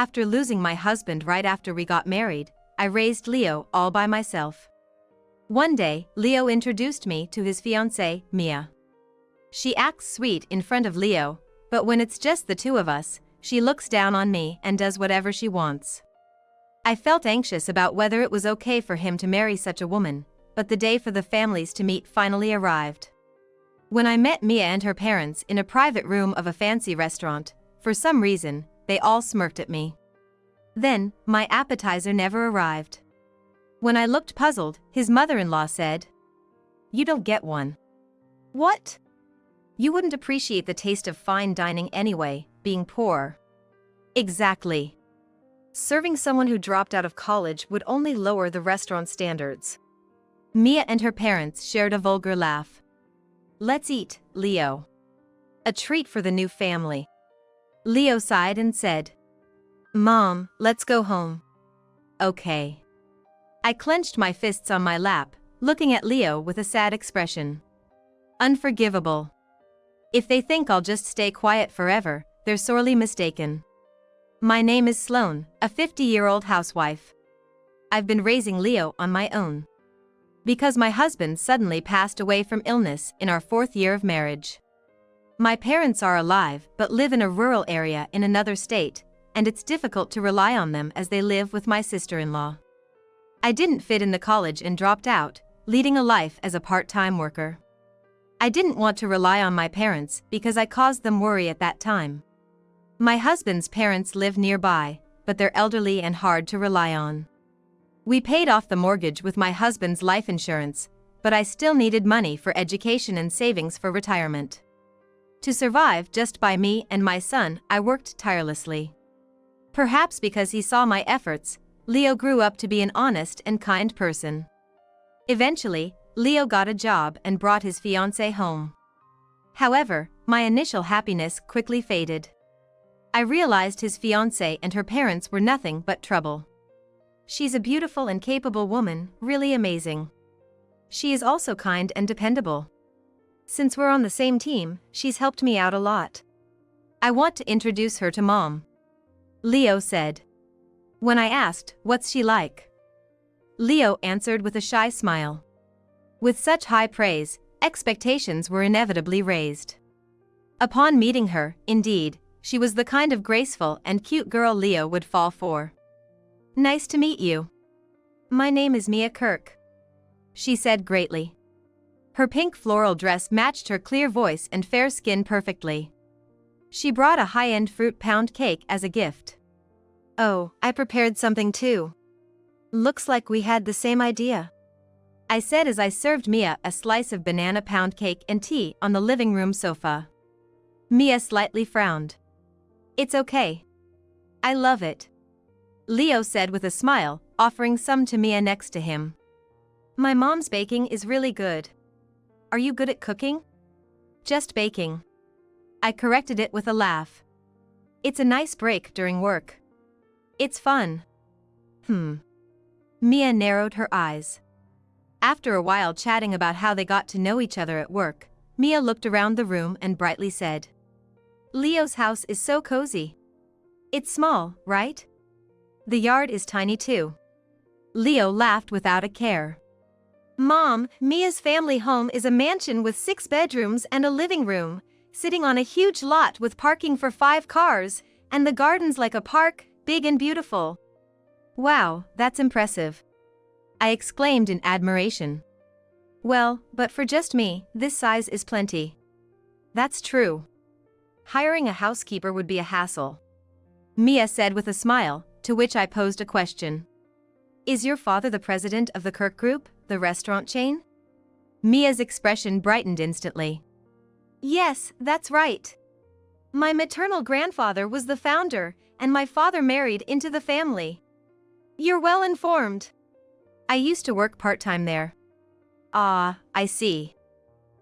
After losing my husband right after we got married, I raised Leo all by myself. One day, Leo introduced me to his fiancée, Mia. She acts sweet in front of Leo, but when it's just the two of us, she looks down on me and does whatever she wants. I felt anxious about whether it was okay for him to marry such a woman, but the day for the families to meet finally arrived. When I met Mia and her parents in a private room of a fancy restaurant, for some reason, they all smirked at me. Then, my appetizer never arrived. When I looked puzzled, his mother-in-law said, "You don't get one." "What?" "You wouldn't appreciate the taste of fine dining anyway, being poor." "Exactly. Serving someone who dropped out of college would only lower the restaurant standards." Mia and her parents shared a vulgar laugh. "Let's eat, Leo. A treat for the new family." Leo sighed and said, "Mom, let's go home." "Okay." I clenched my fists on my lap, looking at Leo with a sad expression. Unforgivable. If they think I'll just stay quiet forever, they're sorely mistaken. My name is Sloane, a 50-year-old housewife. I've been raising Leo on my own. Because my husband suddenly passed away from illness in our 4th year of marriage. My parents are alive but live in a rural area in another state, and it's difficult to rely on them as they live with my sister-in-law. I didn't fit in the college and dropped out, leading a life as a part-time worker. I didn't want to rely on my parents because I caused them worry at that time. My husband's parents live nearby, but they're elderly and hard to rely on. We paid off the mortgage with my husband's life insurance, but I still needed money for education and savings for retirement. To survive just by me and my son, I worked tirelessly. Perhaps because he saw my efforts, Leo grew up to be an honest and kind person. Eventually, Leo got a job and brought his fiancée home. However, my initial happiness quickly faded. I realized his fiancée and her parents were nothing but trouble. She's a beautiful and capable woman, really amazing. She is also kind and dependable. Since we're on the same team, she's helped me out a lot. I want to introduce her to Mom," Leo said. When I asked, "What's she like?" Leo answered with a shy smile. With such high praise, expectations were inevitably raised. Upon meeting her, indeed, she was the kind of graceful and cute girl Leo would fall for. "Nice to meet you. My name is Mia Kirk," she said greatly. Her pink floral dress matched her clear voice and fair skin perfectly. She brought a high-end fruit pound cake as a gift. "Oh, I prepared something too. Looks like we had the same idea," I said as I served Mia a slice of banana pound cake and tea on the living room sofa. Mia slightly frowned. "It's okay. I love it," Leo said with a smile, offering some to Mia next to him. "My mom's baking is really good." "Are you good at cooking?" "Just baking," I corrected it with a laugh. "It's a nice break during work. It's fun." Mia narrowed her eyes. After a while chatting about how they got to know each other at work, Mia looked around the room and brightly said, "Leo's house is so cozy. It's small, right? The yard is tiny too." Leo laughed without a care. "Mom, Mia's family home is a mansion with 6 bedrooms and a living room, sitting on a huge lot with parking for 5 cars, and the garden's like a park, big and beautiful." "Wow, that's impressive," I exclaimed in admiration. "Well, but for just me, this size is plenty." "That's true. Hiring a housekeeper would be a hassle," Mia said with a smile, to which I posed a question. "Is your father the president of the Kirk Group, the restaurant chain?" Mia's expression brightened instantly. "Yes, that's right. My maternal grandfather was the founder, and my father married into the family." "You're well informed." "I used to work part-time there." "Ah, I see,"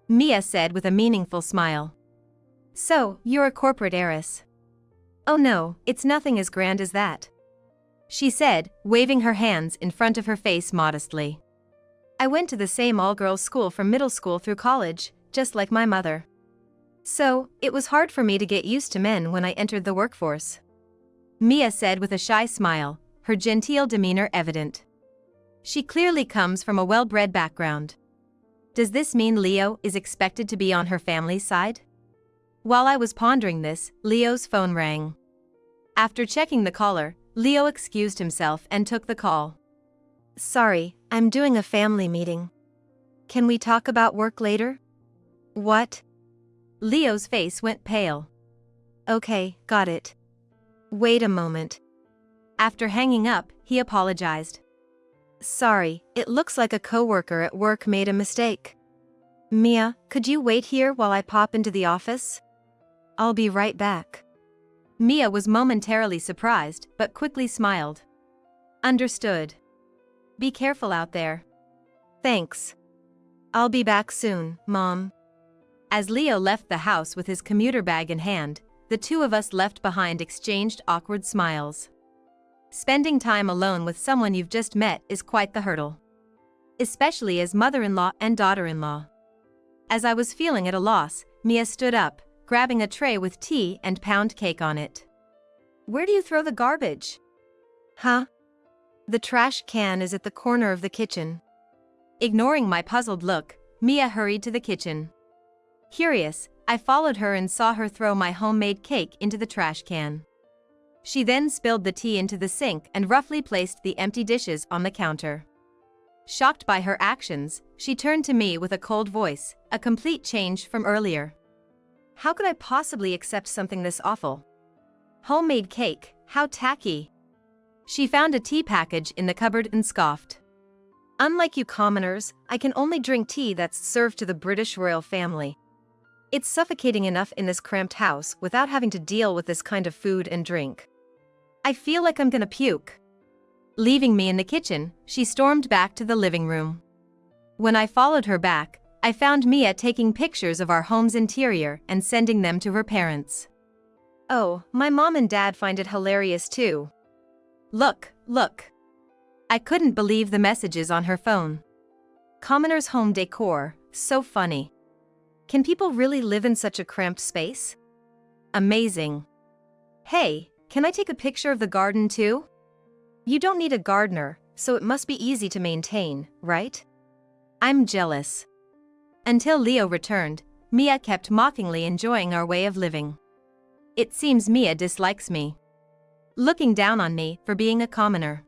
Mia said with a meaningful smile. "So, you're a corporate heiress." "Oh no, it's nothing as grand as that," she said, waving her hands in front of her face modestly. "I went to the same all-girls school from middle school through college, just like my mother. So, it was hard for me to get used to men when I entered the workforce." Mia said with a shy smile, her genteel demeanor evident. She clearly comes from a well-bred background. Does this mean Leo is expected to be on her family's side? While I was pondering this, Leo's phone rang. After checking the caller, Leo excused himself and took the call. Sorry, I'm doing a family meeting. Can we talk about work later? What? Leo's face went pale. Okay, got it. Wait a moment. After hanging up, he apologized. Sorry, it looks like a coworker at work made a mistake. Mia, could you wait here while I pop into the office? I'll be right back. Mia was momentarily surprised, but quickly smiled. Understood. Be careful out there. Thanks. I'll be back soon, Mom. As Leo left the house with his commuter bag in hand, the two of us left behind exchanged awkward smiles. Spending time alone with someone you've just met is quite the hurdle. Especially as mother-in-law and daughter-in-law. As I was feeling at a loss, Mia stood up, grabbing a tray with tea and pound cake on it. Where do you throw the garbage? Huh? The trash can is at the corner of the kitchen. Ignoring my puzzled look, Mia hurried to the kitchen. Curious, I followed her and saw her throw my homemade cake into the trash can. She then spilled the tea into the sink and roughly placed the empty dishes on the counter. Shocked by her actions, she turned to me with a cold voice, a complete change from earlier. How could I possibly accept something this awful? Homemade cake, how tacky. She found a tea package in the cupboard and scoffed. Unlike you commoners, I can only drink tea that's served to the British royal family. It's suffocating enough in this cramped house without having to deal with this kind of food and drink. I feel like I'm gonna puke. Leaving me in the kitchen, she stormed back to the living room. When I followed her back, I found Mia taking pictures of our home's interior and sending them to her parents. Oh, my mom and dad find it hilarious too. Look, look. I couldn't believe the messages on her phone. Commoner's home decor, so funny. Can people really live in such a cramped space? Amazing. Hey, can I take a picture of the garden too? You don't need a gardener, so it must be easy to maintain, right? I'm jealous. Until Leo returned, Mia kept mockingly enjoying our way of living. It seems Mia dislikes me. Looking down on me for being a commoner.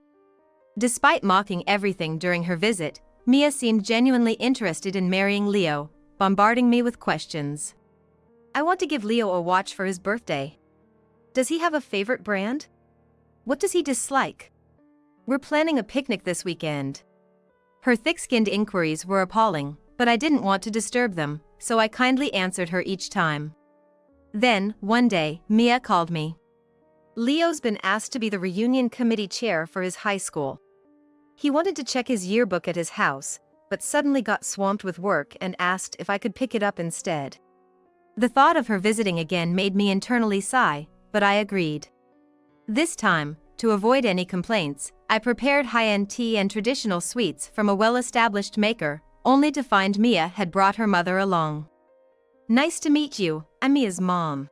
Despite mocking everything during her visit, Mia seemed genuinely interested in marrying Leo, bombarding me with questions. I want to give Leo a watch for his birthday. Does he have a favorite brand? What does he dislike? We're planning a picnic this weekend. Her thick-skinned inquiries were appalling, but I didn't want to disturb them, so I kindly answered her each time. Then, one day, Mia called me. Leo's been asked to be the reunion committee chair for his high school. He wanted to check his yearbook at his house, but suddenly got swamped with work and asked if I could pick it up instead. The thought of her visiting again made me internally sigh, but I agreed. This time, to avoid any complaints, I prepared high-end tea and traditional sweets from a well-established maker, only to find Mia had brought her mother along. Nice to meet you, I'm Mia's mom.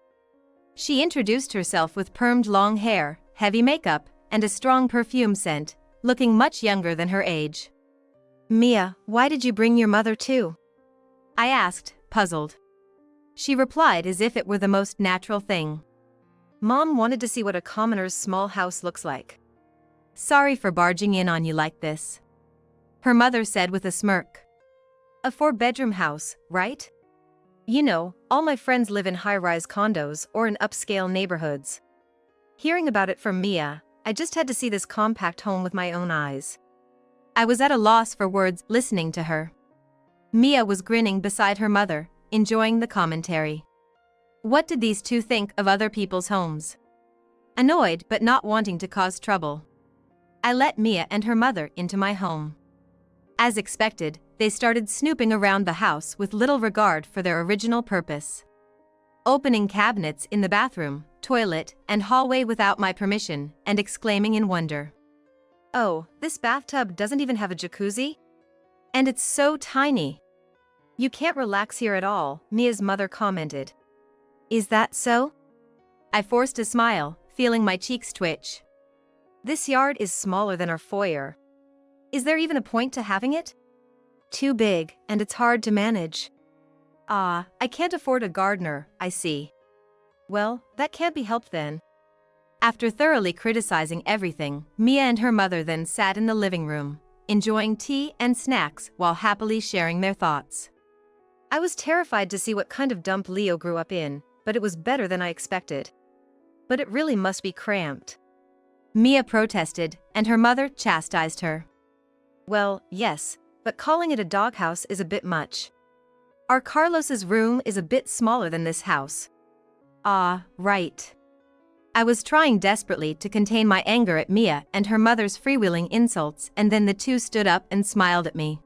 She introduced herself with permed long hair, heavy makeup, and a strong perfume scent, looking much younger than her age. Mia, why did you bring your mother too? I asked, puzzled. She replied as if it were the most natural thing. Mom wanted to see what a commoner's small house looks like. Sorry for barging in on you like this. Her mother said with a smirk. A 4-bedroom house, right? You know, all my friends live in high-rise condos or in upscale neighborhoods. Hearing about it from Mia, I just had to see this compact home with my own eyes. I was at a loss for words listening to her. Mia was grinning beside her mother, enjoying the commentary. What did these two think of other people's homes? Annoyed but not wanting to cause trouble, I let Mia and her mother into my home. As expected, they started snooping around the house with little regard for their original purpose. Opening cabinets in the bathroom, toilet, and hallway without my permission, and exclaiming in wonder. Oh, this bathtub doesn't even have a jacuzzi? And it's so tiny. You can't relax here at all, Mia's mother commented. Is that so? I forced a smile, feeling my cheeks twitch. This yard is smaller than our foyer. Is there even a point to having it? Too big, and it's hard to manage. Ah, I can't afford a gardener, I see. Well, that can't be helped then. After thoroughly criticizing everything, Mia and her mother then sat in the living room, enjoying tea and snacks while happily sharing their thoughts. I was terrified to see what kind of dump Leo grew up in, but it was better than I expected. But it really must be cramped. Mia protested, and her mother chastised her. Well, yes, but calling it a doghouse is a bit much. Our Carlos's room is a bit smaller than this house. Ah, right. I was trying desperately to contain my anger at Mia and her mother's freewheeling insults, and then the two stood up and smiled at me.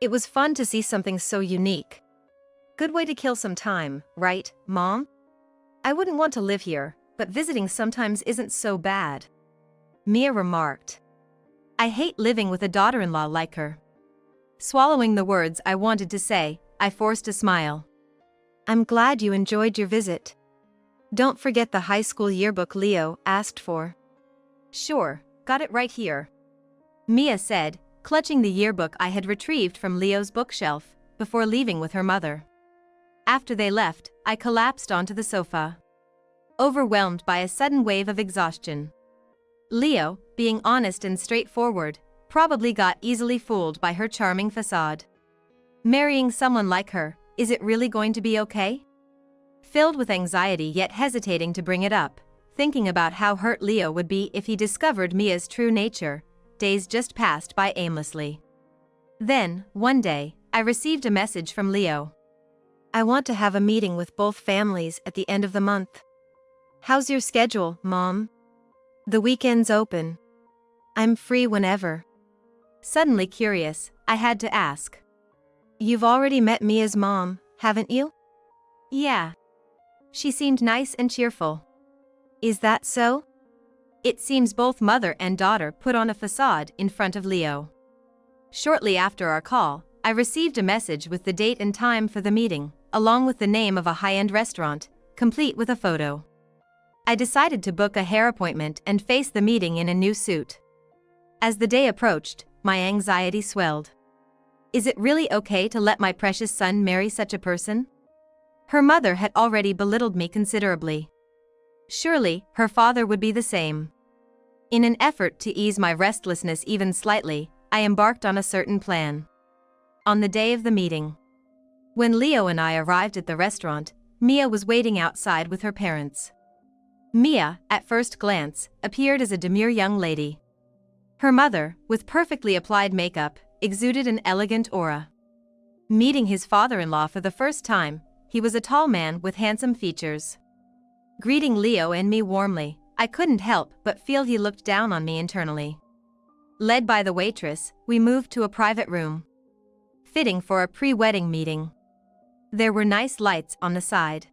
It was fun to see something so unique. Good way to kill some time, right, Mom? I wouldn't want to live here, but visiting sometimes isn't so bad. Mia remarked. I hate living with a daughter-in-law like her. Swallowing the words I wanted to say, I forced a smile. I'm glad you enjoyed your visit. Don't forget the high school yearbook Leo asked for. Sure, got it right here. Mia said, clutching the yearbook I had retrieved from Leo's bookshelf, before leaving with her mother. After they left, I collapsed onto the sofa, overwhelmed by a sudden wave of exhaustion. Leo, being honest and straightforward, probably got easily fooled by her charming facade. Marrying someone like her, is it really going to be okay? Filled with anxiety yet hesitating to bring it up, thinking about how hurt Leo would be if he discovered Mia's true nature, days just passed by aimlessly. Then, one day, I received a message from Leo. I want to have a meeting with both families at the end of the month. How's your schedule, Mom? The weekend's open. I'm free whenever. Suddenly curious, I had to ask. You've already met Mia's mom, haven't you? Yeah. She seemed nice and cheerful. Is that so? It seems both mother and daughter put on a facade in front of Leo. Shortly after our call, I received a message with the date and time for the meeting, along with the name of a high-end restaurant, complete with a photo. I decided to book a hair appointment and face the meeting in a new suit. As the day approached, my anxiety swelled. Is it really okay to let my precious son marry such a person? Her mother had already belittled me considerably. Surely, her father would be the same. In an effort to ease my restlessness even slightly, I embarked on a certain plan. On the day of the meeting, when Leo and I arrived at the restaurant, Mia was waiting outside with her parents. Mia, at first glance, appeared as a demure young lady. Her mother, with perfectly applied makeup, exuded an elegant aura. Meeting his father-in-law for the first time, he was a tall man with handsome features. Greeting Leo and me warmly, I couldn't help but feel he looked down on me internally. Led by the waitress, we moved to a private room, fitting for a pre-wedding meeting. There were nice lights on the side.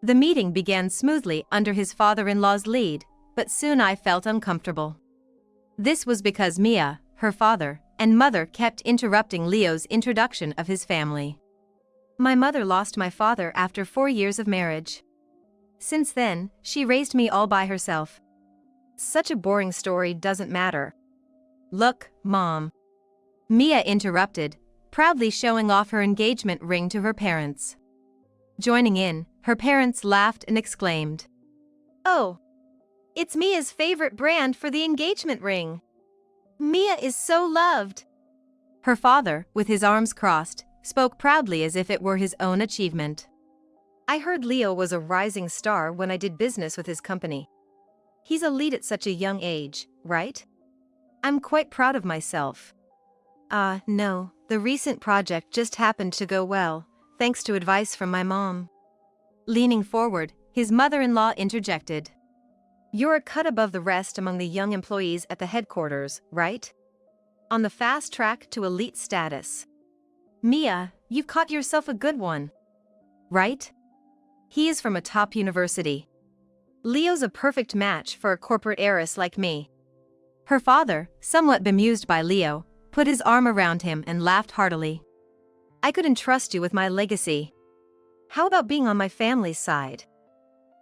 The meeting began smoothly under his father-in-law's lead, but soon I felt uncomfortable. This was because Mia, her father, and mother kept interrupting Leo's introduction of his family. My mother lost my father after 4 years of marriage. Since then, she raised me all by herself. Such a boring story doesn't matter. Look, Mom. Mia interrupted, proudly showing off her engagement ring to her parents. Joining in, her parents laughed and exclaimed, "Oh, it's Mia's favorite brand for the engagement ring. Mia is so loved." Her father, with his arms crossed, spoke proudly as if it were his own achievement. I heard Leo was a rising star when I did business with his company. He's a lead at such a young age, right? I'm quite proud of myself. No, the recent project just happened to go well, thanks to advice from my mom. Leaning forward, his mother-in-law interjected. You're a cut above the rest among the young employees at the headquarters, right? On the fast track to elite status. Mia, you've caught yourself a good one. Right? He is from a top university. Leo's a perfect match for a corporate heiress like me. Her father, somewhat bemused by Leo, put his arm around him and laughed heartily. I could entrust you with my legacy. How about being on my family's side?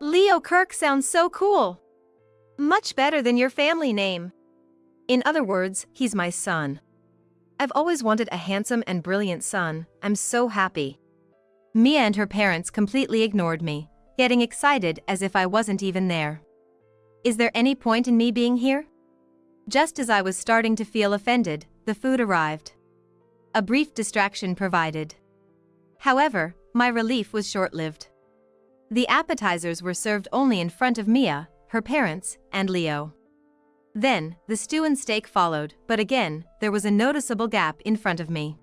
Leo Kirk sounds so cool. Much better than your family name. In other words, he's my son. I've always wanted a handsome and brilliant son. I'm so happy. Mia and her parents completely ignored me, getting excited as if I wasn't even there. Is there any point in me being here? Just as I was starting to feel offended, the food arrived. A brief distraction provided. However, my relief was short-lived. The appetizers were served only in front of Mia, her parents, and Leo. Then, the stew and steak followed, but again, there was a noticeable gap in front of me.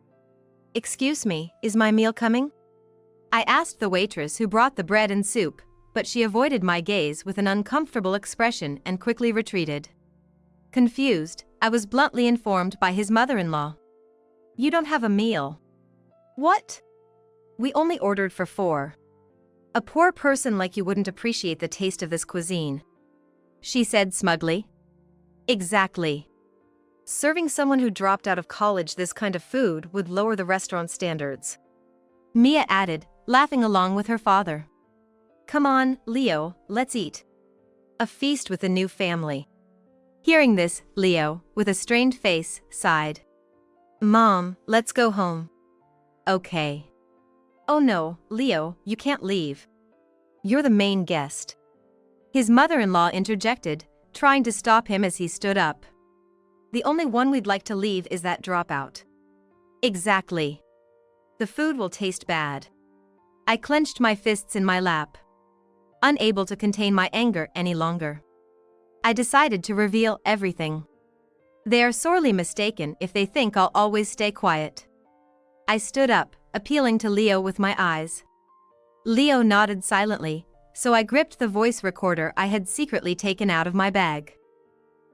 Excuse me, is my meal coming? I asked the waitress who brought the bread and soup, but she avoided my gaze with an uncomfortable expression and quickly retreated. Confused, I was bluntly informed by his mother-in-law. You don't have a meal. What? We only ordered for 4. A poor person like you wouldn't appreciate the taste of this cuisine, she said smugly. Exactly. Serving someone who dropped out of college this kind of food would lower the restaurant standards, Mia added, laughing along with her father. Come on, Leo, let's eat. A feast with a new family. Hearing this, Leo, with a strained face, sighed. Mom, let's go home. Okay. Oh no, Leo, you can't leave. You're the main guest. His mother-in-law interjected, trying to stop him as he stood up. The only one we'd like to leave is that dropout. Exactly. The food will taste bad. I clenched my fists in my lap, unable to contain my anger any longer. I decided to reveal everything. They are sorely mistaken if they think I'll always stay quiet. I stood up, appealing to Leo with my eyes. Leo nodded silently, so I gripped the voice recorder I had secretly taken out of my bag.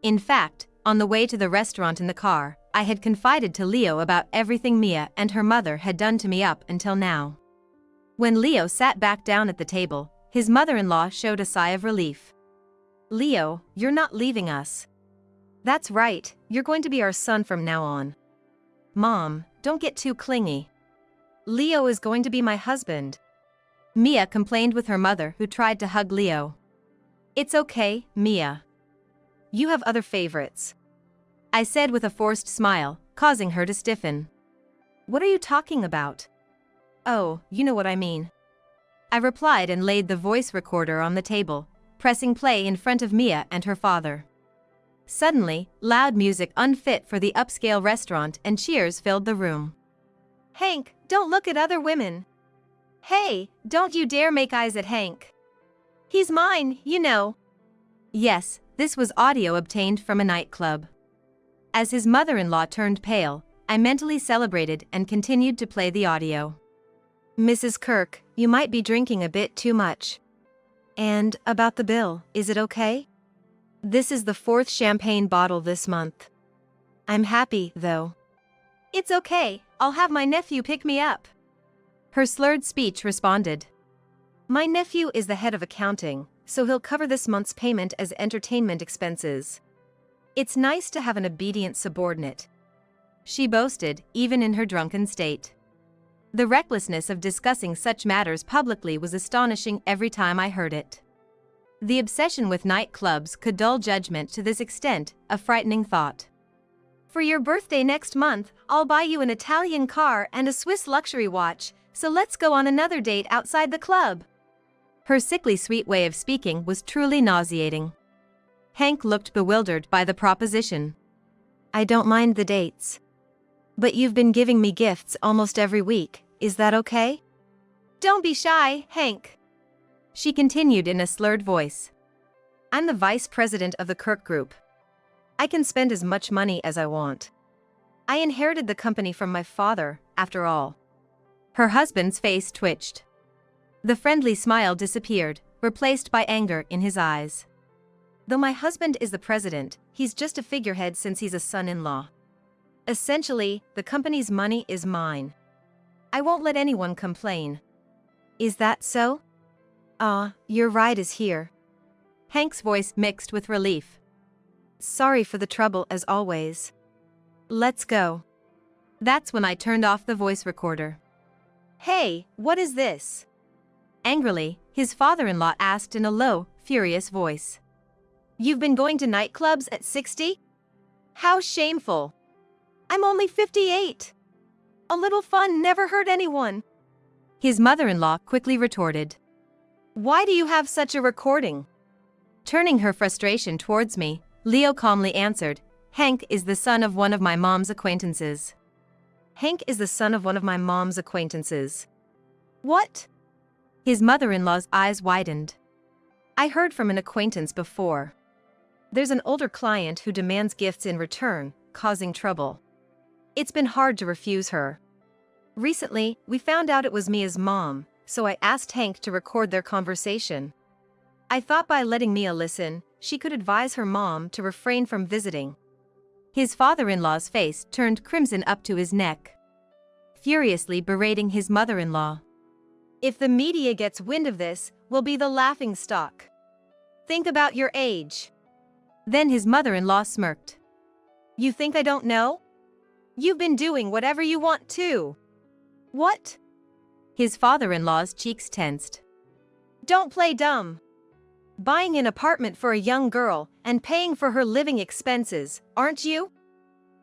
In fact, on the way to the restaurant in the car, I had confided to Leo about everything Mia and her mother had done to me up until now. When Leo sat back down at the table, his mother-in-law showed a sigh of relief. Leo, you're not leaving us. That's right, you're going to be our son from now on. Mom, don't get too clingy. Leo is going to be my husband. Mia complained with her mother, who tried to hug Leo. It's okay, Mia. You have other favorites, I said with a forced smile, causing her to stiffen. What are you talking about? Oh, you know what I mean. I replied and laid the voice recorder on the table, pressing play in front of Mia and her father. Suddenly, loud music unfit for the upscale restaurant and cheers filled the room. Hank, don't look at other women. Hey, don't you dare make eyes at Hank. He's mine, you know. Yes, this was audio obtained from a nightclub. As his mother-in-law turned pale, I mentally celebrated and continued to play the audio. Mrs. Kirk, you might be drinking a bit too much. And, about the bill, is it okay? This is the 4th champagne bottle this month. I'm happy, though. It's okay, I'll have my nephew pick me up. Her slurred speech responded. My nephew is the head of accounting, so he'll cover this month's payment as entertainment expenses. It's nice to have an obedient subordinate, she boasted, even in her drunken state. The recklessness of discussing such matters publicly was astonishing every time I heard it. The obsession with nightclubs could dull judgment to this extent, a frightening thought. For your birthday next month, I'll buy you an Italian car and a Swiss luxury watch, so let's go on another date outside the club. Her sickly sweet way of speaking was truly nauseating. Hank looked bewildered by the proposition. I don't mind the dates. But you've been giving me gifts almost every week, is that okay? Don't be shy, Hank. She continued in a slurred voice. I'm the vice president of the Kirk Group. I can spend as much money as I want. I inherited the company from my father, after all. Her husband's face twitched. The friendly smile disappeared, replaced by anger in his eyes. Though my husband is the president, he's just a figurehead since he's a son-in-law. Essentially, the company's money is mine. I won't let anyone complain. Is that so? Your ride is here. Hank's voice mixed with relief. Sorry for the trouble as always. Let's go. That's when I turned off the voice recorder. Hey, what is this? Angrily, his father-in-law asked in a low, furious voice. You've been going to nightclubs at 60? How shameful. I'm only 58. A little fun never hurt anyone. His mother-in-law quickly retorted. Why do you have such a recording? Turning her frustration towards me, Leo calmly answered, Hank is the son of one of my mom's acquaintances. Hank is the son of one of my mom's acquaintances. What? His mother-in-law's eyes widened. I heard from an acquaintance before. There's an older client who demands gifts in return, causing trouble. It's been hard to refuse her. Recently, we found out it was Mia's mom, so I asked Hank to record their conversation. I thought by letting Mia listen, she could advise her mom to refrain from visiting. His father-in-law's face turned crimson up to his neck, furiously berating his mother-in-law. If the media gets wind of this, we'll be the laughingstock. Think about your age. Then his mother-in-law smirked. You think I don't know? You've been doing whatever you want to. What? His father-in-law's cheeks tensed. Don't play dumb. Buying an apartment for a young girl and paying for her living expenses, aren't you?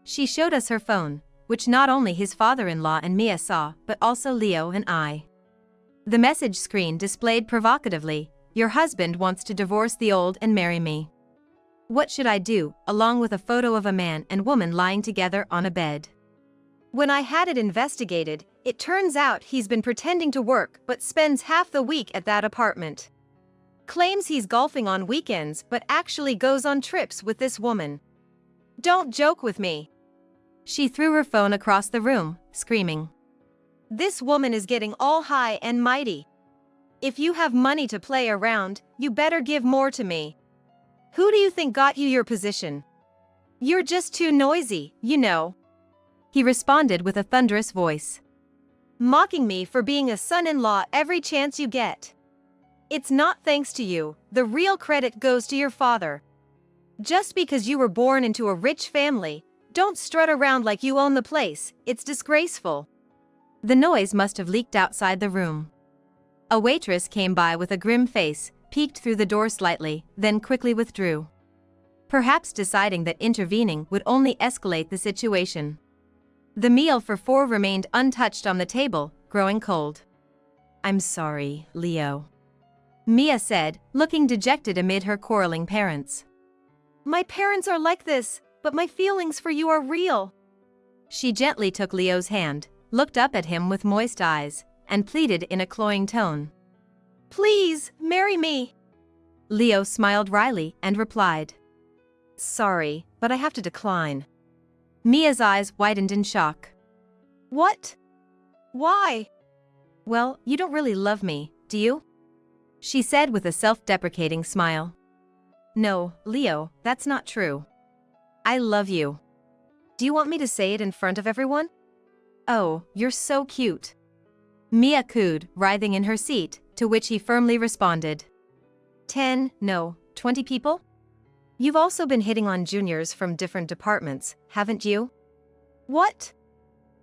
She showed us her phone, which not only his father-in-law and Mia saw, but also Leo and I. The message screen displayed provocatively, Your husband wants to divorce the old and marry me. What should I do, along with a photo of a man and woman lying together on a bed. When I had it investigated, it turns out he's been pretending to work but spends half the week at that apartment. Claims he's golfing on weekends but actually goes on trips with this woman. Don't joke with me. She threw her phone across the room, screaming. This woman is getting all high and mighty. If you have money to play around, you better give more to me. Who do you think got you your position? You're just too noisy, you know. He responded with a thunderous voice. Mocking me for being a son-in-law every chance you get. It's not thanks to you, the real credit goes to your father. Just because you were born into a rich family, don't strut around like you own the place, it's disgraceful. The noise must have leaked outside the room. A waitress came by with a grim face, peeked through the door slightly, then quickly withdrew. Perhaps deciding that intervening would only escalate the situation. The meal for 4 remained untouched on the table, growing cold. I'm sorry, Leo. Mia said, looking dejected amid her quarreling parents. My parents are like this, but my feelings for you are real. She gently took Leo's hand, looked up at him with moist eyes, and pleaded in a cloying tone. Please, marry me. Leo smiled wryly and replied. Sorry, but I have to decline. Mia's eyes widened in shock. What? Why? Well, you don't really love me, do you? She said with a self-deprecating smile. No, Leo, that's not true. I love you. Do you want me to say it in front of everyone? Oh, you're so cute. Mia cooed, writhing in her seat, to which he firmly responded. 10, no, 20 people? You've also been hitting on juniors from different departments, haven't you? What?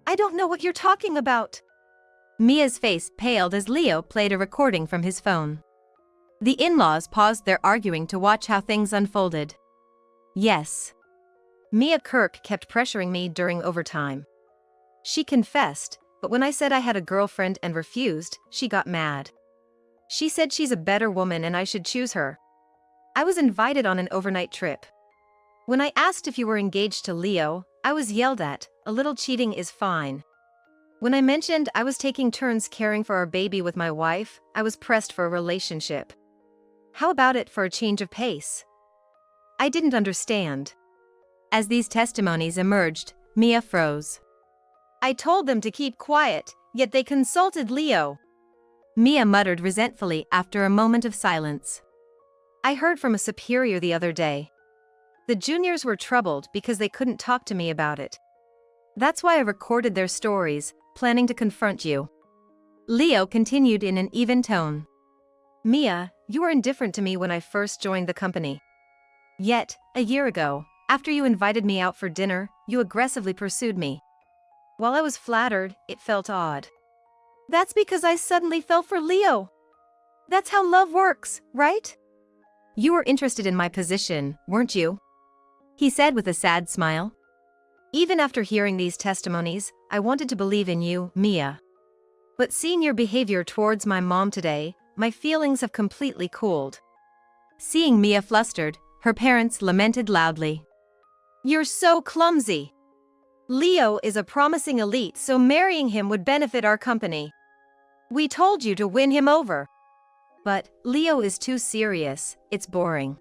I don't know what you're talking about. Mia's face paled as Leo played a recording from his phone. The in-laws paused their arguing to watch how things unfolded. Yes. Mia Kirk kept pressuring me during overtime. She confessed, but when I said I had a girlfriend and refused, she got mad. She said she's a better woman and I should choose her. I was invited on an overnight trip. When I asked if you were engaged to Leo, I was yelled at, a little cheating is fine. When I mentioned I was taking turns caring for our baby with my wife, I was pressed for a relationship. How about it for a change of pace? I didn't understand. As these testimonies emerged, Mia froze. I told them to keep quiet, yet they consulted Leo. Mia muttered resentfully after a moment of silence. I heard from a superior the other day. The juniors were troubled because they couldn't talk to me about it. That's why I recorded their stories, planning to confront you. Leo continued in an even tone. Mia, you were indifferent to me when I first joined the company. Yet, a year ago, after you invited me out for dinner, you aggressively pursued me. While I was flattered, it felt odd. That's because I suddenly fell for Leo. That's how love works, right? You were interested in my position, weren't you? He said with a sad smile. Even after hearing these testimonies, I wanted to believe in you, Mia. But seeing your behavior towards my mom today, my feelings have completely cooled. Seeing Mia flustered, her parents lamented loudly. You're so clumsy. Leo is a promising elite, so marrying him would benefit our company. We told you to win him over. But Leo is too serious, it's boring.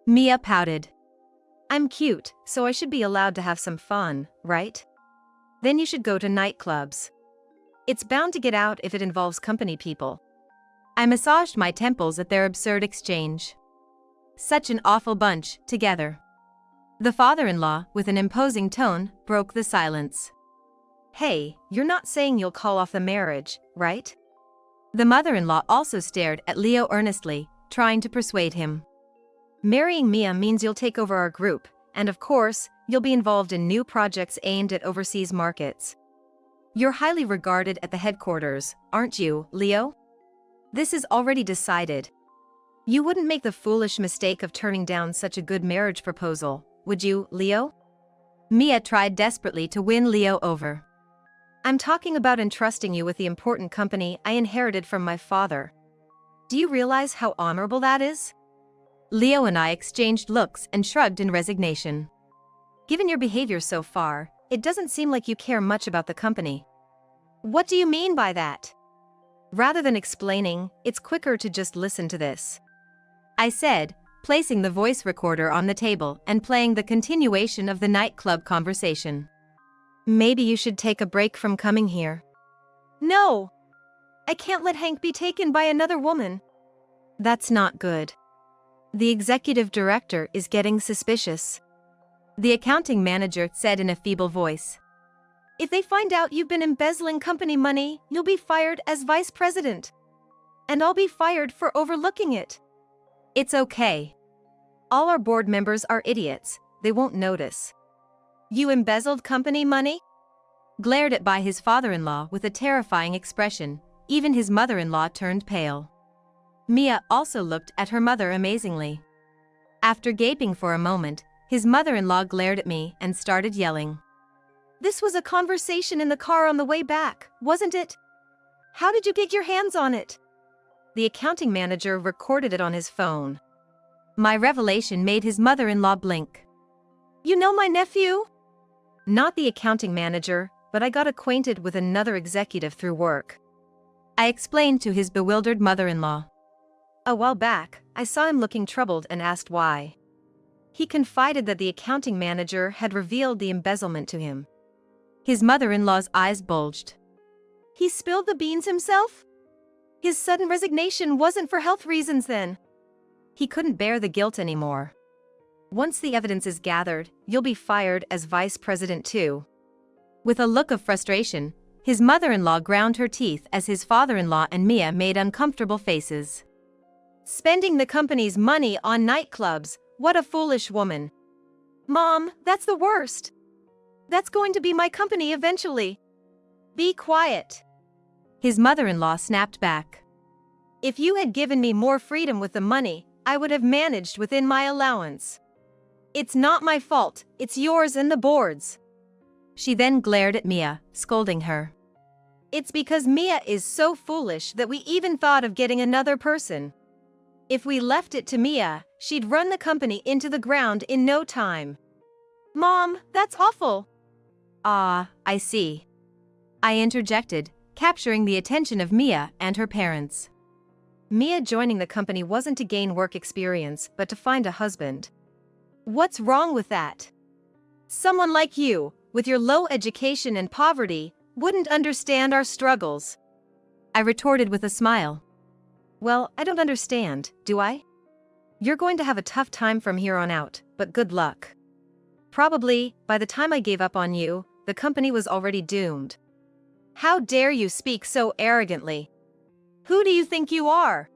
Mia pouted. I'm cute, so I should be allowed to have some fun, right? Then you should go to nightclubs. It's bound to get out if it involves company people. I massaged my temples at their absurd exchange. Such an awful bunch, together. The father-in-law, with an imposing tone, broke the silence. Hey, you're not saying you'll call off the marriage, right? The mother-in-law also stared at Leo earnestly, trying to persuade him. Marrying Mia means you'll take over our group, and of course, you'll be involved in new projects aimed at overseas markets. You're highly regarded at the headquarters, aren't you, Leo? This is already decided. You wouldn't make the foolish mistake of turning down such a good marriage proposal, would you, Leo? Mia tried desperately to win Leo over. I'm talking about entrusting you with the important company I inherited from my father. Do you realize how honorable that is? Leo and I exchanged looks and shrugged in resignation. Given your behavior so far, it doesn't seem like you care much about the company. What do you mean by that? Rather than explaining, it's quicker to just listen to this. I said, placing the voice recorder on the table and playing the continuation of the nightclub conversation. Maybe you should take a break from coming here. No! I can't let Hank be taken by another woman. That's not good. The executive director is getting suspicious. The accounting manager said in a feeble voice. If they find out you've been embezzling company money, you'll be fired as vice president. And I'll be fired for overlooking it. It's okay. All our board members are idiots, they won't notice. You embezzled company money? Glared at by his father-in-law with a terrifying expression, even his mother-in-law turned pale. Mia also looked at her mother amazingly. After gaping for a moment, his mother-in-law glared at me and started yelling. This was a conversation in the car on the way back, wasn't it? How did you get your hands on it? The accounting manager recorded it on his phone. My revelation made his mother-in-law blink. You know my nephew? Not the accounting manager, but I got acquainted with another executive through work. I explained to his bewildered mother-in-law. A while back, I saw him looking troubled and asked why. He confided that the accounting manager had revealed the embezzlement to him. His mother-in-law's eyes bulged. He spilled the beans himself? His sudden resignation wasn't for health reasons then. He couldn't bear the guilt anymore. Once the evidence is gathered, you'll be fired as vice president too. With a look of frustration, his mother-in-law ground her teeth as his father-in-law and Mia made uncomfortable faces. Spending the company's money on nightclubs, what a foolish woman. Mom, that's the worst. That's going to be my company eventually. Be quiet. His mother-in-law snapped back. If you had given me more freedom with the money, I would have managed within my allowance. It's not my fault, it's yours and the board's. She then glared at Mia, scolding her. It's because Mia is so foolish that we even thought of getting another person. If we left it to Mia, she'd run the company into the ground in no time. Mom, that's awful. Ah, I see. I interjected, capturing the attention of Mia and her parents. Mia joining the company wasn't to gain work experience, but to find a husband. What's wrong with that? Someone like you, with your low education and poverty, wouldn't understand our struggles. I retorted with a smile. Well, I don't understand, do I? You're going to have a tough time from here on out, but good luck. Probably, by the time I gave up on you, the company was already doomed. How dare you speak so arrogantly? Who do you think you are?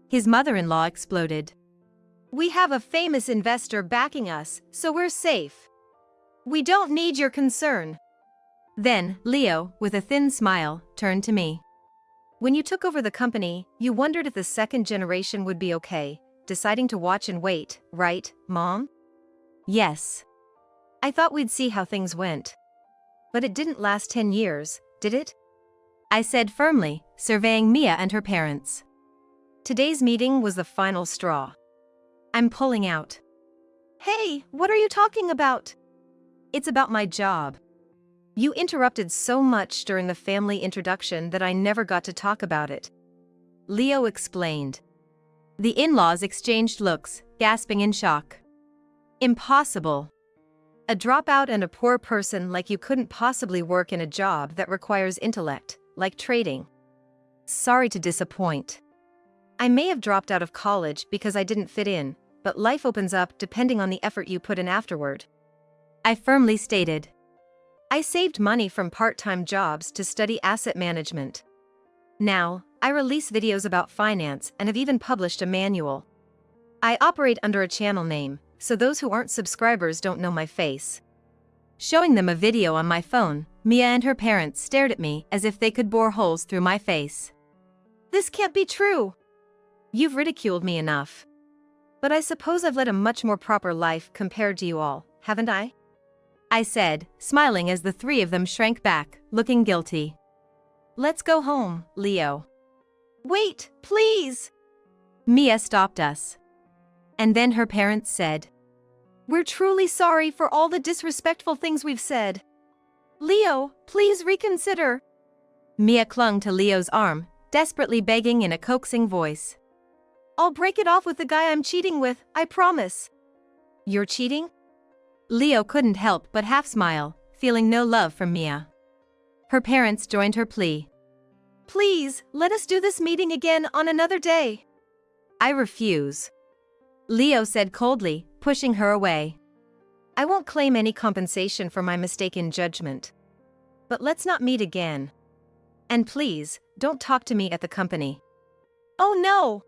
His mother-in-law exploded. We have a famous investor backing us, so we're safe. We don't need your concern. Then, Leo, with a thin smile, turned to me. When you took over the company, you wondered if the second generation would be okay. deciding to watch and wait, right, Mom? Yes. I thought we'd see how things went. But it didn't last 10 years, did it? I said firmly, surveying Mia and her parents. Today's meeting was the final straw. I'm pulling out. Hey, what are you talking about? It's about my job. You interrupted so much during the family introduction that I never got to talk about it. Leo explained. The in-laws exchanged looks, gasping in shock. Impossible. A dropout and a poor person like you couldn't possibly work in a job that requires intellect, like trading. Sorry to disappoint. I may have dropped out of college because I didn't fit in, but life opens up depending on the effort you put in afterward. I firmly stated. I saved money from part-time jobs to study asset management. Now, I release videos about finance and have even published a manual. I operate under a channel name, so those who aren't subscribers don't know my face. Showing them a video on my phone, Mia and her parents stared at me as if they could bore holes through my face. This can't be true. You've ridiculed me enough. But I suppose I've led a much more proper life compared to you all, haven't I? I said, smiling as the three of them shrank back, looking guilty. Let's go home, Leo. Wait, please! Mia stopped us. And then her parents said, We're truly sorry for all the disrespectful things we've said. Leo, please reconsider. Mia clung to Leo's arm, desperately begging in a coaxing voice. I'll break it off with the guy I'm cheating with, I promise. You're cheating? Leo couldn't help but half smile, feeling no love from Mia. Her parents joined her plea. Please, let us do this meeting again on another day. I refuse. Leo said coldly, pushing her away. I won't claim any compensation for my mistaken judgment. But let's not meet again. And please, don't talk to me at the company. Oh no!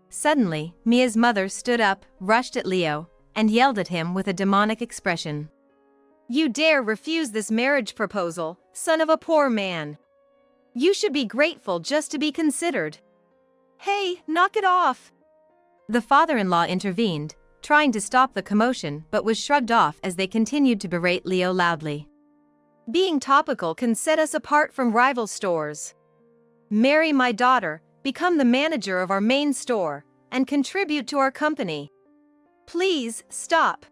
Suddenly, Mia's mother stood up, rushed at Leo, and yelled at him with a demonic expression. You dare refuse this marriage proposal, son of a poor man. You should be grateful just to be considered. Hey, knock it off! The father-in-law intervened, trying to stop the commotion but was shrugged off as they continued to berate Leo loudly. Being topical can set us apart from rival stores. Marry my daughter, become the manager of our main store, and contribute to our company. Please, stop.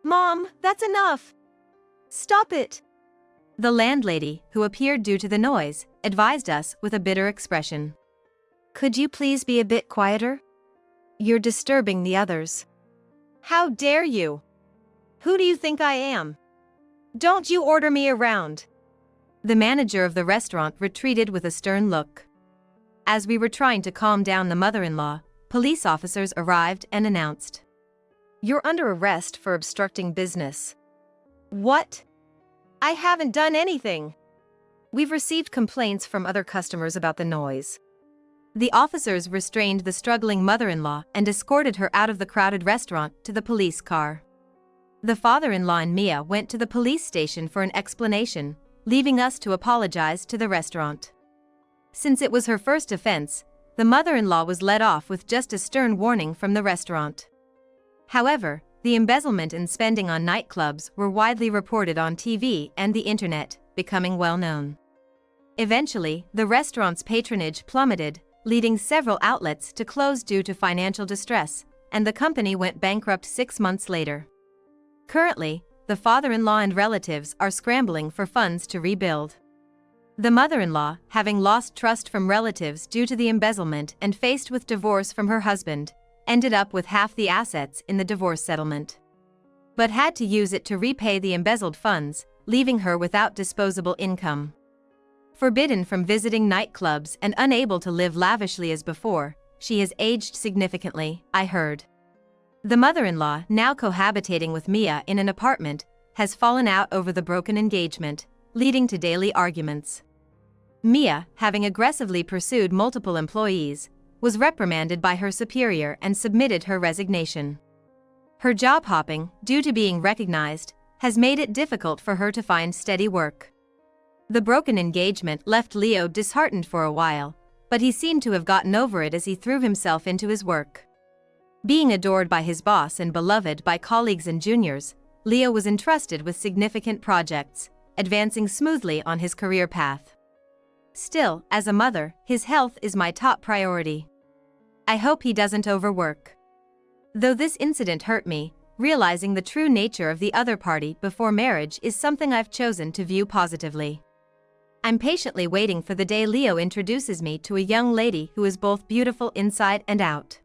Mom, that's enough. Stop it. The landlady, who appeared due to the noise, advised us with a bitter expression. Could you please be a bit quieter? You're disturbing the others. How dare you? Who do you think I am? Don't you order me around. The manager of the restaurant retreated with a stern look. As we were trying to calm down the mother-in-law, police officers arrived and announced. You're under arrest for obstructing business. What? I haven't done anything. We've received complaints from other customers about the noise. The officers restrained the struggling mother-in-law and escorted her out of the crowded restaurant to the police car. The father-in-law and Mia went to the police station for an explanation, leaving us to apologize to the restaurant. Since it was her first offense, the mother-in-law was let off with just a stern warning from the restaurant. However, the embezzlement and spending on nightclubs were widely reported on TV and the internet, becoming well known. Eventually, the restaurant's patronage plummeted, leading several outlets to close due to financial distress, and the company went bankrupt 6 months later. Currently, the father-in-law and relatives are scrambling for funds to rebuild. The mother-in-law, having lost trust from relatives due to the embezzlement and faced with divorce from her husband, ended up with half the assets in the divorce settlement. But had to use it to repay the embezzled funds, leaving her without disposable income. Forbidden from visiting nightclubs and unable to live lavishly as before, she has aged significantly, I heard. The mother-in-law, now cohabitating with Mia in an apartment, has fallen out over the broken engagement, leading to daily arguments. Mia, having aggressively pursued multiple employees, was reprimanded by her superior and submitted her resignation. Her job hopping, due to being recognized, has made it difficult for her to find steady work. The broken engagement left Leo disheartened for a while, but he seemed to have gotten over it as he threw himself into his work. Being adored by his boss and beloved by colleagues and juniors, Leo was entrusted with significant projects, advancing smoothly on his career path. Still, as a mother, his health is my top priority. I hope he doesn't overwork. Though this incident hurt me, realizing the true nature of the other party before marriage is something I've chosen to view positively. I'm patiently waiting for the day Leo introduces me to a young lady who is both beautiful inside and out.